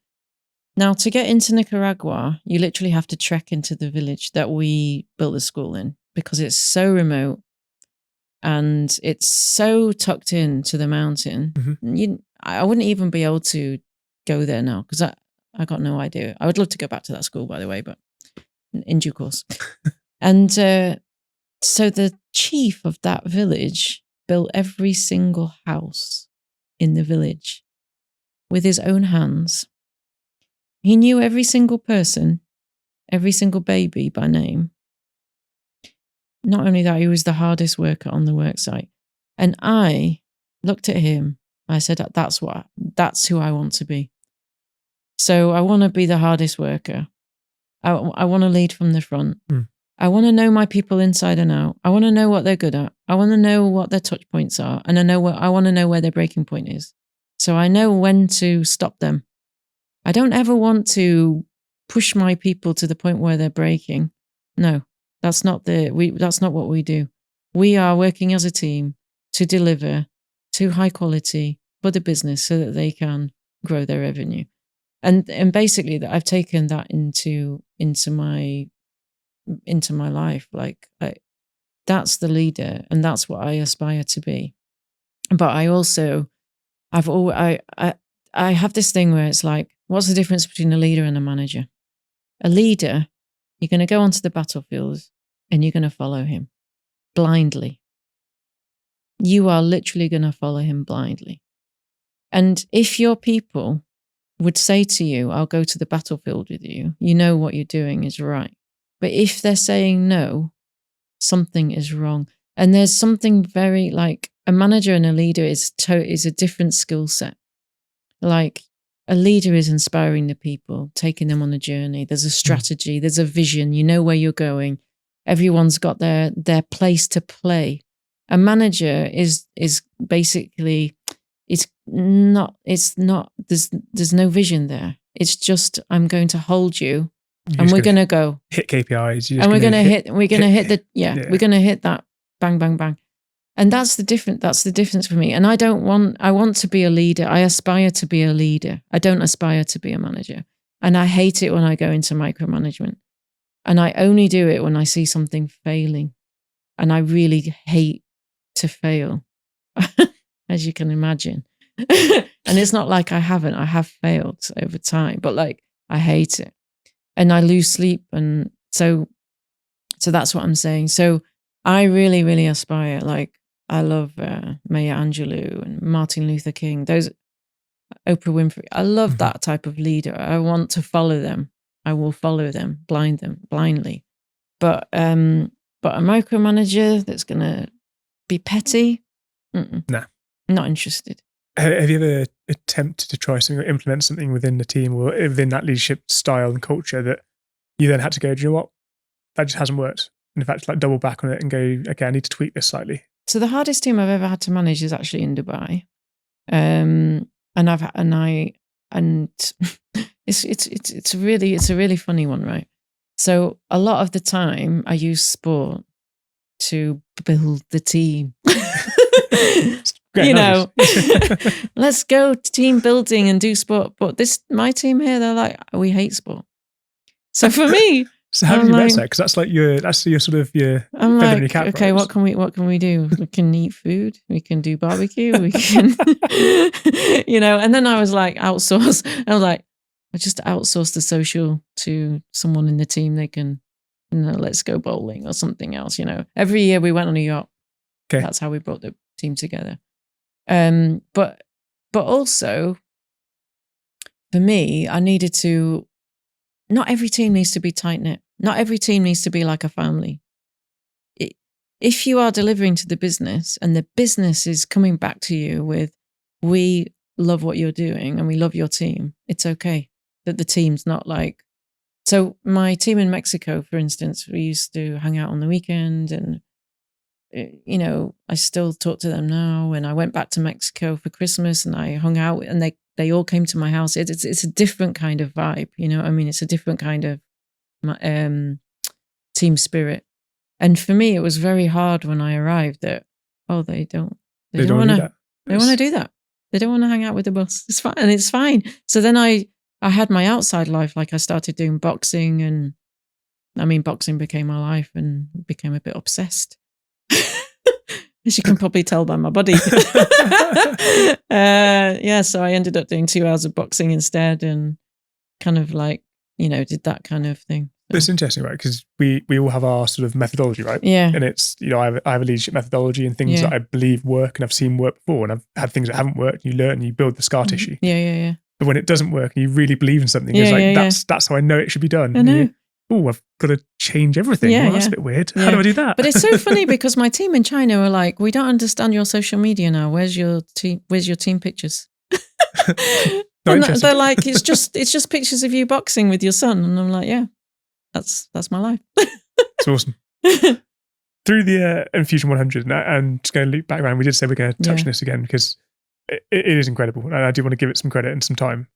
Now, to get into Nicaragua, you literally have to trek into the village that we built the school in, because it's so remote. And it's so tucked into the mountain. I wouldn't even be able to go there now, because I got no idea. I would love to go back to that school, by the way, but in due course. And so the chief of that village built every single house in the village with his own hands. He knew every single person, every single baby by name. Not only that, he was the hardest worker on the work site. And I looked at him. I said, that's who I want to be. So I want to be the hardest worker. I want to lead from the front. I want to know my people inside and out. I want to know what they're good at. I want to know what their touch points are. And I want to know where their breaking point is. So I know when to stop them. I don't ever want to push my people to the point where they're breaking. No. That's not what we do. We are working as a team to deliver to high quality for the business so that they can grow their revenue. And basically that I've taken that into my life. Like that's the leader, and that's what I aspire to be. But I also I have this thing where it's like, what's the difference between a leader and a manager? A leader, you're going to go onto the battlefield and you're going to follow him blindly. You are literally going to follow him blindly. And if your people would say to you, I'll go to the battlefield with you, you know what you're doing is right. But if they're saying no, something is wrong. And there's something very like a manager and a leader is a different skill set. Like a leader is inspiring the people, taking them on a journey. There's a strategy, there's a vision, you know where you're going. Everyone's got their place to play. A manager is basically, there's no vision there. It's just, I'm going to hold you and we're going to go hit KPIs. And we're going to hit that bang, bang, bang. And that's the difference for me. And I want to be a leader. I aspire to be a leader. I don't aspire to be a manager. And I hate it when I go into micromanagement. And I only do it when I see something failing. And I really hate to fail, as you can imagine. And it's not like I have failed over time, but like I hate it. And I lose sleep. And so that's what I'm saying. So I really, really aspire. Like I love Maya Angelou and Martin Luther King, those Oprah Winfrey. I love that type of leader. I want to follow them. I will follow them blindly. But a micromanager that's going to be petty, nah, not interested. Have you ever attempted to try something or implement something within the team or within that leadership style and culture that you then had to go, do you know what? That just hasn't worked. And in fact, like double back on it and go, okay, I need to tweak this slightly. So the hardest team I've ever had to manage is actually in Dubai. It's a really funny one, right? So a lot of the time I use sport to build the team. You know, let's go team building and do sport. But my team here, they're like, we hate sport. So for me, so how did you match that? Because that's your sort of your. I'm like, okay, what can we do? We can eat food. We can do barbecue. We can, And then I was like, outsource. I was like, I just outsource the social to someone in the team. They can, let's go bowling or something else. Every year we went on a yacht. Okay. That's how we brought the team together. But also for me, I needed to. Not every team needs to be tight-knit. Not every team needs to be like a family. If you are delivering to the business and the business is coming back to you with, we love what you're doing and we love your team, it's okay that the team's not like... So my team in Mexico, for instance, we used to hang out on the weekend and, I still talk to them now. And I went back to Mexico for Christmas and I hung out and they all came to my house. It's a different kind of vibe, It's a different kind of team spirit. And for me, it was very hard when I arrived that, they don't want to do that. They don't want to hang out with the boss. It's fine. And it's fine. So then I had my outside life. Like I started doing boxing and boxing became my life and became a bit obsessed. As you can probably tell by my body. So I ended up doing 2 hours of boxing instead and kind of like, did that kind of thing. So. It's interesting, right? Because we all have our sort of methodology, right? Yeah. And it's, I have a leadership methodology and things that I believe work and I've seen work before and I've had things that haven't worked and you learn and you build the scar tissue. Yeah. But when it doesn't work and you really believe in something, it's like, that's how I know it should be done. I know. I've got to change everything. Well, that's a bit weird. How do I do that? But it's so funny because my team in China are like, we don't understand your social media now. Where's your team pictures? And they're like, it's just pictures of you boxing with your son. And I'm like, yeah, that's my life. It's awesome. Through the Infusion 100, and just going to loop back around, we did say we're going to touch on this again because it is incredible. And I do want to give it some credit and some time.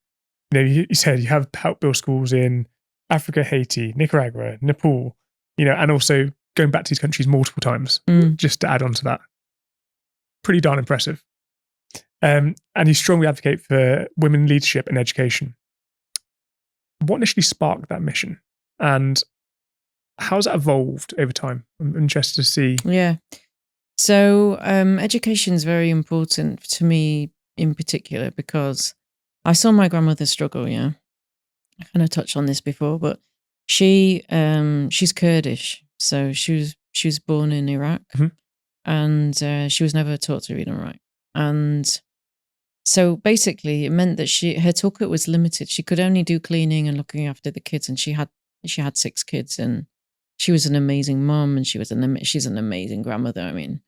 You said you have helped build schools in Africa, Haiti, Nicaragua, Nepal, and also going back to these countries multiple times, just to add on to that. Pretty darn impressive. And you strongly advocate for women leadership and education. What initially sparked that mission? And how's that evolved over time? I'm interested to see. Yeah. So education is very important to me in particular because I saw my grandmother struggle, I kind of touched on this before, but she's Kurdish. So she was born in Iraq and she was never taught to read and write. And so basically it meant that her toolkit was limited. She could only do cleaning and looking after the kids. And she had 6 kids and she was an amazing mom, and she's an amazing grandmother. I mean,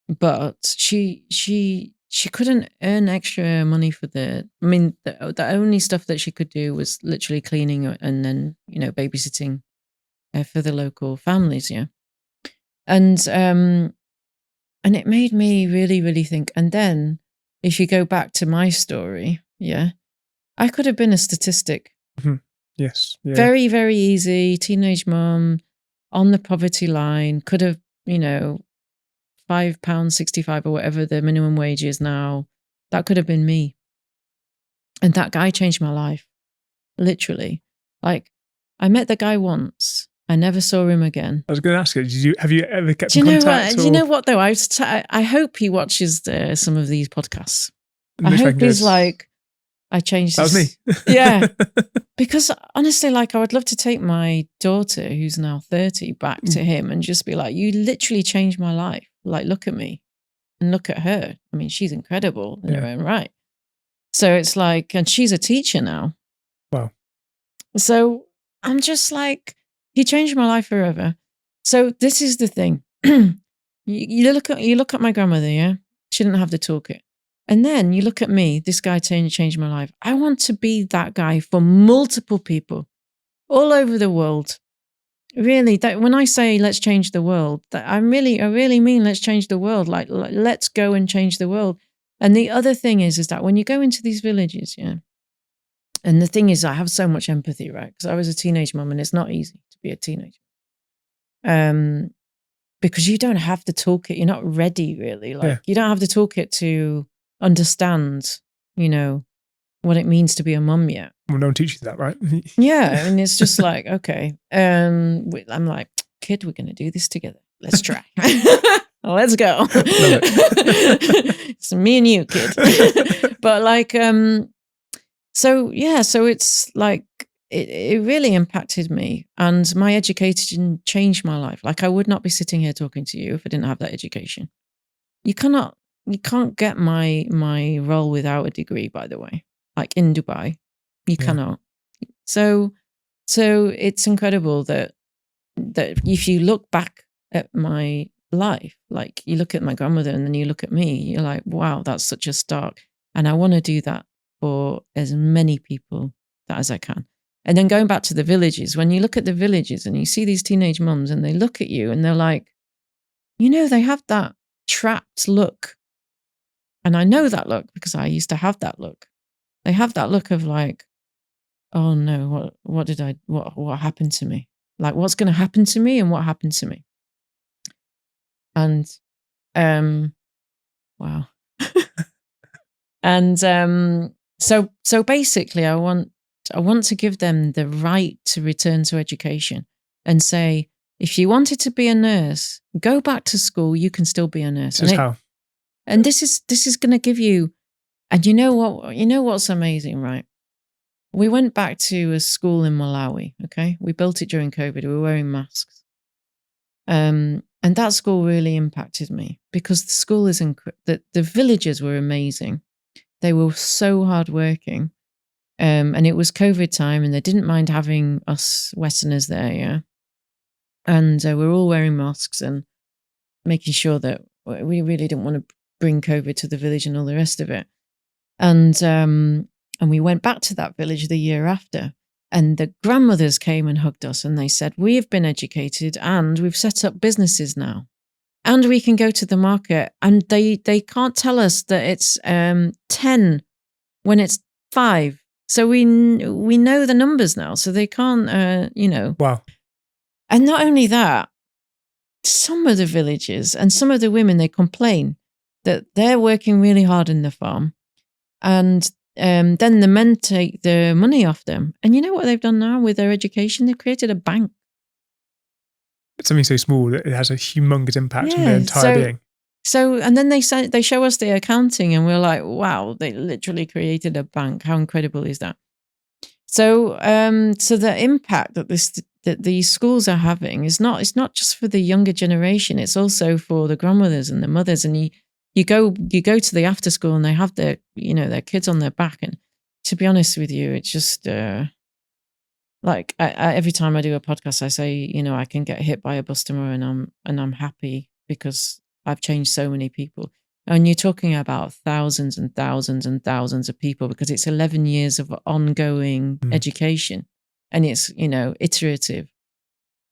but she couldn't earn extra money for the only stuff that she could do was literally cleaning and then, babysitting for the local families. Yeah. And it made me really, really think. And then if you go back to my story, yeah, I could have been a statistic. Mm-hmm. Yes. Yeah. Very, very easy. Teenage mom on the poverty line, could have, £5.65 or whatever the minimum wage is now. That could have been me. And that guy changed my life. Literally. Like, I met the guy once. I never saw him again. I was going to ask you, have you ever kept in contact? Do you know what though? I hope he watches some of these podcasts. I hope he's like, I changed this. That was me. Yeah. Because honestly, like, I would love to take my daughter, who's now 30, back to him and just be like, you literally changed my life. Like, look at me and look at her. I mean, she's incredible in her own right. So it's like, and she's a teacher now. Wow. So I'm just like, he changed my life forever. So this is the thing. you look at my grandmother, yeah? She didn't have the toolkit. And then you look at me, this guy changed my life. I want to be that guy for multiple people all over the world. Really, when I say let's change the world, I really mean let's change the world. Like, let's go and change the world. And the other thing is that when you go into these villages, yeah, and the thing is, I have so much empathy, right? Because I was a teenage mom, and it's not easy to be a teenager. Because you don't have the toolkit. You're not ready, really. Like, you don't have the toolkit to understand, what it means to be a mum yet. Well, no one teaches you that, right? Yeah, I mean, it's just like, okay. I'm like, kid, we're going to do this together. Let's try. Let's go. It's me and you, kid. But like, so it's like, it really impacted me, and my education changed my life. Like, I would not be sitting here talking to you if I didn't have that education. You can't get my role without a degree, by the way. Like in Dubai, you cannot. So it's incredible that if you look back at my life, like you look at my grandmother and then you look at me, you're like, wow, that's such a stark. And I want to do that for as many people as I can. And then going back to the villages, when you look at the villages and you see these teenage mums and they look at you and they're like, they have that trapped look. And I know that look because I used to have that look. They have that look of like, oh no, what happened to me? Like, what's going to happen to me and what happened to me? And, wow. And, so basically I want to give them the right to return to education and say, if you wanted to be a nurse, go back to school, you can still be a nurse. And this is going to give you, and you know what's amazing, right? We went back to a school in Malawi, okay? We built it during COVID. We were wearing masks. And that school really impacted me because the school is the villagers were amazing. They were so hardworking. And it was COVID time and they didn't mind having us Westerners there, yeah? And we're all wearing masks and making sure that we really didn't want to bring COVID to the village and all the rest of it. And we went back to that village the year after, and the grandmothers came and hugged us and they said, we have been educated and we've set up businesses now and we can go to the market, and they can't tell us that it's 10 when it's 5. So we know the numbers now, so they can't, Wow. And not only that, some of the villages and some of the women, they complain that they're working really hard in the farm, and then the men take the money off them. And you know what they've done now with their education? They've created a bank. It's something so small that it has a humongous impact on their entire being. So, and then they show us the accounting and we're like, wow, they literally created a bank. How incredible is that? So, so the impact that these schools are having it's not just for the younger generation. It's also for the grandmothers and the mothers. And you go to the after school and they have their kids on their back. And to be honest with you, it's just like every time I do a podcast, I say, you know, I can get hit by a bus tomorrow and I'm happy because I've changed so many people. And you're talking about thousands and thousands and thousands of people, because it's 11 years of ongoing education, and it's, you know, iterative.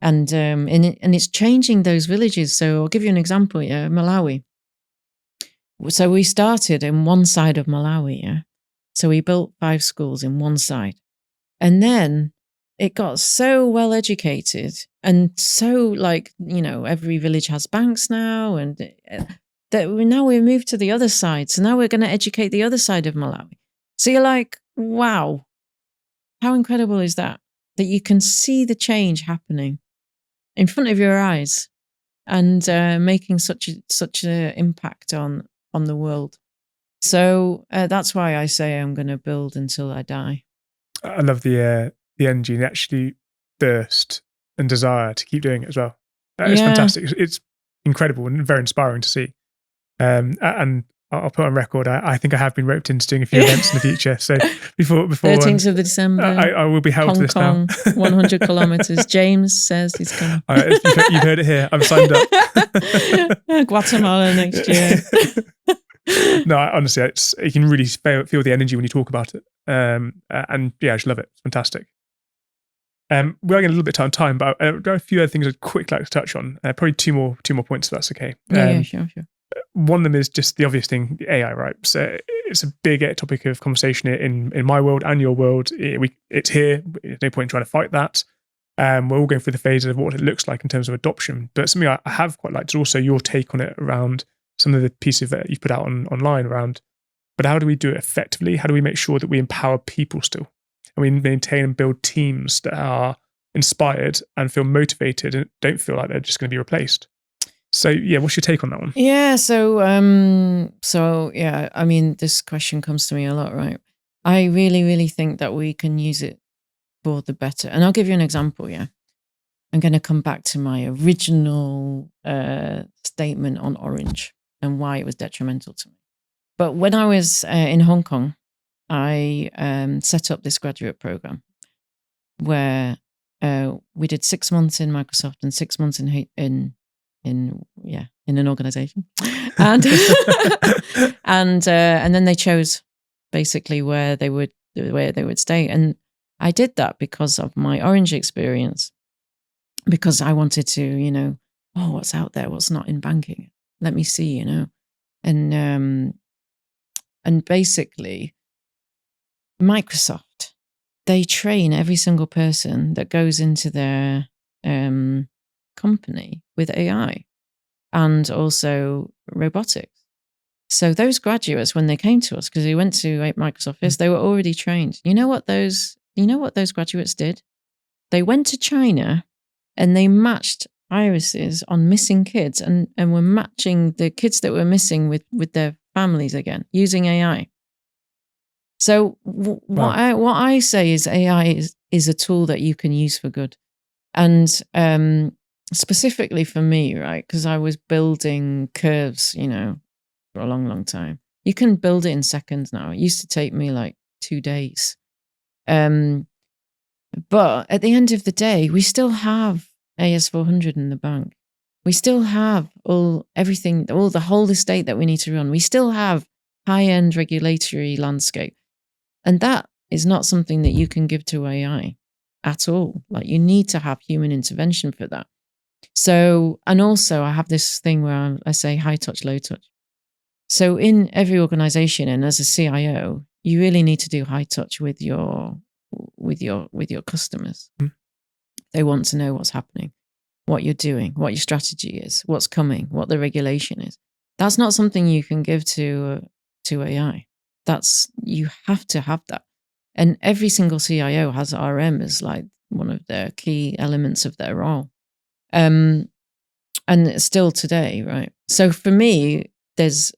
And it's changing those villages. So I'll give you an example. Yeah, Malawi. So we started in one side of Malawi. Yeah. So we built 5 schools in one side, and then it got so well educated, and so, like, you know, every village has banks now, and that we moved to the other side. So now we're going to educate the other side of Malawi. So you're like, wow, how incredible is that? That you can see the change happening in front of your eyes, and making such an impact on the world. So that's why I say I'm going to build until I die. I love the energy and actually thirst and desire to keep doing it as well. It's fantastic. It's incredible and very inspiring to see. And I'll put on record, I think I have been roped into doing a few events in the future. So before 13th of December, I will be held Hong to this Kong, now. 100 kilometers. James says he's coming. You've heard it here. I'm signed up. Guatemala next year. No, honestly, you can really feel the energy when you talk about it. And yeah, I just love it. It's fantastic. We're getting a little bit on time, but there are a few other things I'd quickly like to touch on. Probably two more points, if that's okay. Yeah, sure. One of them is just the obvious thing, the AI, right? So it's a big topic of conversation in my world and your world. It's here. There's no point in trying to fight that. We're all going through the phases of what it looks like in terms of adoption. But something I have quite liked is also your take on it around some of the pieces that you've put out online around, but how do we do it effectively? How do we make sure that we empower people still? And we maintain and build teams that are inspired and feel motivated and don't feel like they're just going to be replaced. So yeah, what's your take on that one? Yeah, so yeah, I mean, this question comes to me a lot, right? I really, really think that we can use it for the better. And I'll give you an example, yeah. I'm going to come back to my original statement on Orange and why it was detrimental to me. But when I was in Hong Kong, I set up this graduate program where we did 6 months in Microsoft and 6 months in an organization, and and then they chose basically where they would stay. And I did that because of my Orange experience, because I wanted to, you know, what's out there, what's not in banking. Let me see, you know, and basically Microsoft, they train every single person that goes into their company with AI and also robotics. So those graduates, when they came to us, because we went to Microsoft, they were already trained. You know what those graduates did? They went to China and they matched irises on missing kids, and were matching the kids that were missing with their families again using AI. So what I say is AI is a tool that you can use for good. And specifically for me, right, because I was building curves, you know, for a long, long time. You can build it in seconds now. It used to take me like 2 days. But at the end of the day, we still have AS400 in the bank. We still have the whole estate that we need to run. We still have high-end regulatory landscape. And that is not something that you can give to AI at all. Like, you need to have human intervention for that. So, and also I have this thing where I say high touch, low touch. So in every organization and as a CIO, you really need to do high touch with your customers. They want to know what's happening, what you're doing, what your strategy is, what's coming, what the regulation is. That's not something you can give to AI. You have to have that. And every single CIO has RM as like one of their key elements of their role. And still today, right? So for me, it's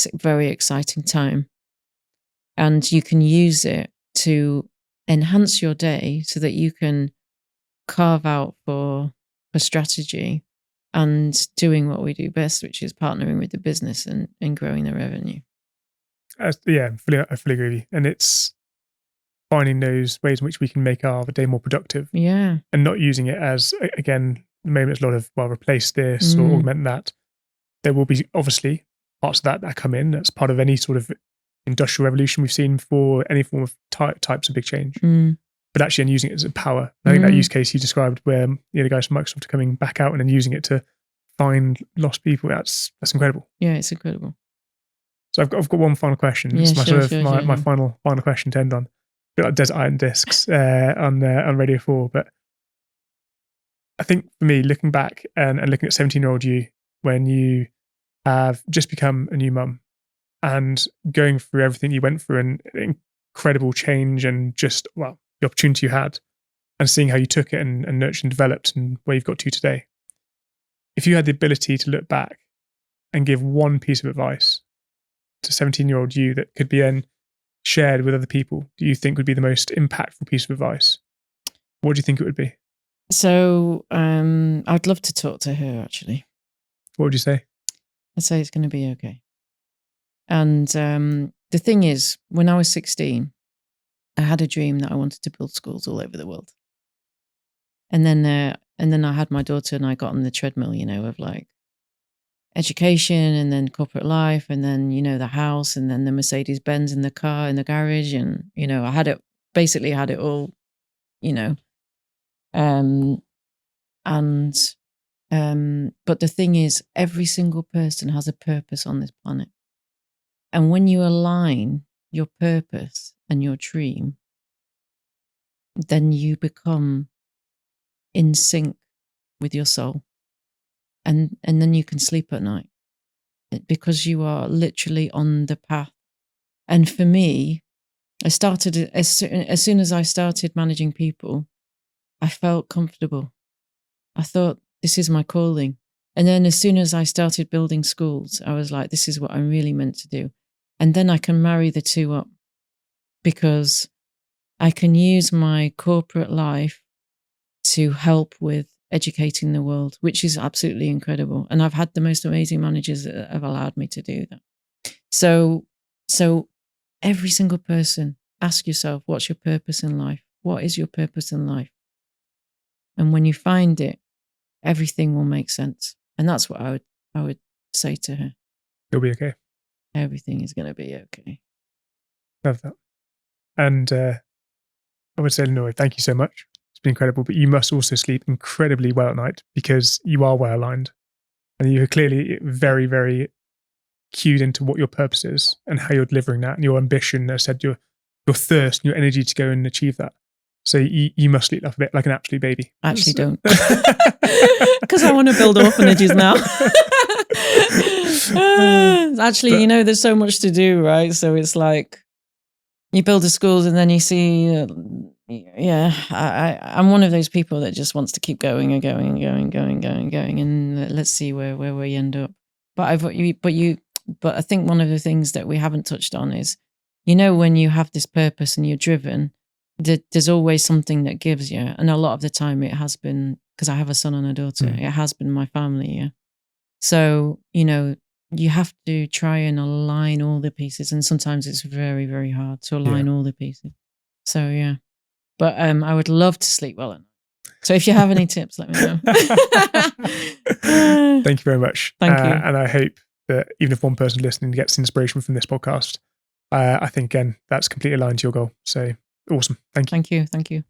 a very exciting time. And you can use it to enhance your day so that you can carve out for strategy and doing what we do best, which is partnering with the business and growing the revenue. Yeah, I fully agree with you. And it's finding those ways in which we can make our day more productive Yeah. and not using it as, again, the moment there's a lot of, well, replace this or augment that. There will be obviously parts of that come in. That's part of any sort of industrial revolution we've seen for any form of types of big change. But actually, and using it as a power. I think that use case you described, where the guys from Microsoft are coming back out and then using it to find lost people. That's incredible. Yeah, it's incredible. So I've got one final question. Yeah, It's my sure. my final question to end on. A bit like Desert Island Discs on Radio 4. But I think for me, looking back and looking at 17-year-old you when you have just become a new mum and going through everything you went through and incredible change and just, well, the opportunity you had and seeing how you took it and nurtured and developed and where you've got to today. If you had the ability to look back and give one piece of advice to 17-year-old you that could be then shared with other people, do you think would be the most impactful piece of advice? What do you think it would be? So I'd love to talk to her, actually. What would you say? I'd say it's going to be okay. And the thing is, when I was 16, I had a dream that I wanted to build schools all over the world. And then I had my daughter and I got on the treadmill, of like education and then corporate life and then, the house and then the Mercedes-Benz in the car in the garage. And, I had it all, but the thing is, every single person has a purpose on this planet. And when you align your purpose and your dream, then you become in sync with your soul. And then you can sleep at night because you are literally on the path. And for me, I started, as soon as I started managing people, I felt comfortable. I thought, this is my calling. And then as soon as I started building schools, I was like, this is what I'm really meant to do. And then I can marry the two up because I can use my corporate life to help with educating the world, which is absolutely incredible. And I've had the most amazing managers that have allowed me to do that. So every single person, ask yourself, what's your purpose in life? What is your purpose in life? And when you find it, everything will make sense. And that's what I would say to her. It'll be okay. Everything is going to be okay. Love that. And I would say, Linoy, thank you so much. It's been incredible, but you must also sleep incredibly well at night because you are well aligned. And you're clearly very, very cued into what your purpose is and how you're delivering that and your ambition, as I said, your thirst and your energy to go and achieve that. So you must sleep a bit like an absolute baby. I actually don't. Because I want to build orphanages now. Actually, there's so much to do, right? So it's like you build the schools and then you see, I'm one of those people that just wants to keep going and going and going and going and going and going, and let's see where we end up. But I think one of the things that we haven't touched on is, when you have this purpose and you're driven, there's always something that gives you. And a lot of the time it has been, because I have a son and a daughter, it has been my family. Yeah. So, you have to try and align all the pieces. And sometimes it's very, very hard to align all the pieces. So, yeah. But I would love to sleep well at night. So if you have any tips, let me know. Thank you very much. Thank you. And I hope that even if one person listening gets inspiration from this podcast, I think, again, that's completely aligned to your goal. So awesome. Thank you. Thank you.